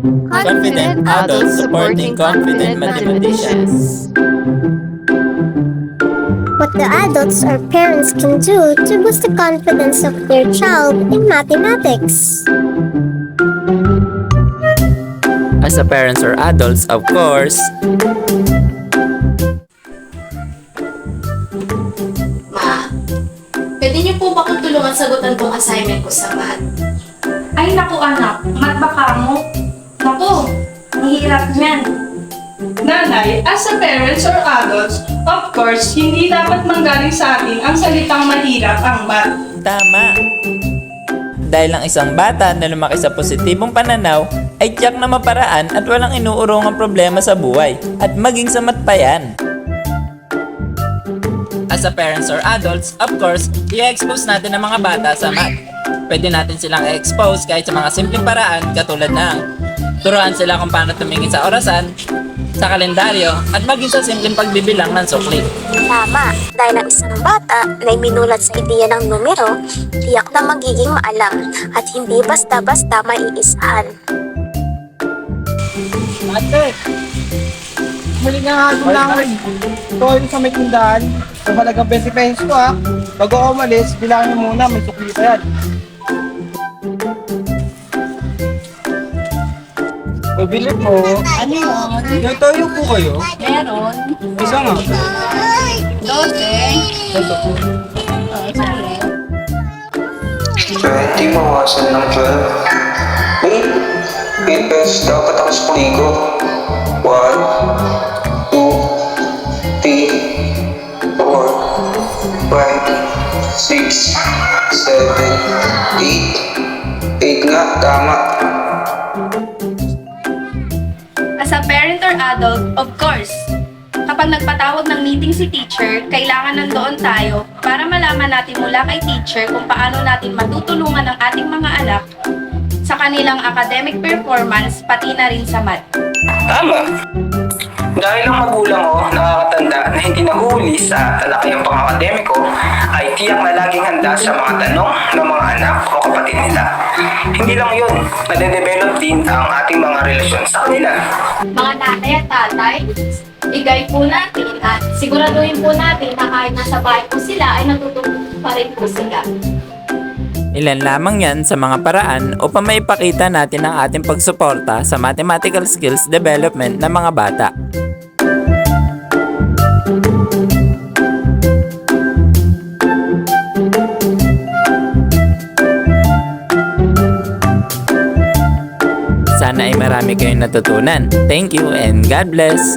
Confident adults supporting confident mathematicians. What the adults or parents can do to boost the confidence of their child in mathematics. As a parents or adults, of course, Ma, pwede niyo po ba kung tulungan sagutan tong assignment ko sa math? Ay naku anak, mat baka mo. Naku, ang hirap niyan. Nanay, as a parents or adults, of course, hindi dapat manggaling sa atin ang salitang mahirap ang math. tama. Dahil ang isang bata na lumaki sa positibong pananaw ay tiyak na maparaan at walang inuurungang problema sa buhay at maging sa math pa yan. As a parents or adults, of course, i-expose natin ang mga bata sa math. Pwede natin silang i-expose kahit sa mga simpleng paraan katulad ng turuan sila kung paano tumingin sa orasan, sa kalendaryo, at maging sa simpleng pagbibilang ng sukli. Tama, dahil ang isang bata na minulat sa ideya ng numero, tiyak na magiging maalam at hindi basta-basta maiisahan. Ate, muli nga nga lang. Ito yung sa may tindahan. Sa halagang 20 pesos ko ha. Bago ako umalis, bilangin muna, may sukli pa yan. Pabili po. Ano yun? May toyo po kayo? Meron. Isa nga. 12. Ito po. Sorry. 20 bawasan ng 12. 8 pesos dapat ako sa kuligo. 1, 2, 3, 4, 5, 6, 7, 8. 8 nga, tama. As a parent or adult, of course, kapag nagpatawag ng meeting si teacher, kailangan nandoon tayo para malaman natin mula kay teacher kung paano natin matutulungan ang ating mga anak sa kanilang academic performance, pati na rin sa math. Tama. Dahil ang magulang ko nakakatanda na hindi nahuhuli sa talakayang pang-akademiko ay tiyak na laging handa sa mga tanong ng mga anak o kapatid nila. Hindi lang yun, nade-develop din ang ating mga relasyon sa kanila. Mga nanay at tatay, bigay po natin at siguraduhin po natin na kahit nasa bahay po sila ay natutulungan pa rin po sila. Ilan lamang yan sa mga paraan upang maipakita natin ang ating pagsuporta sa mathematical skills development ng mga bata. Sana ay marami kayong natutunan. Thank you and God bless!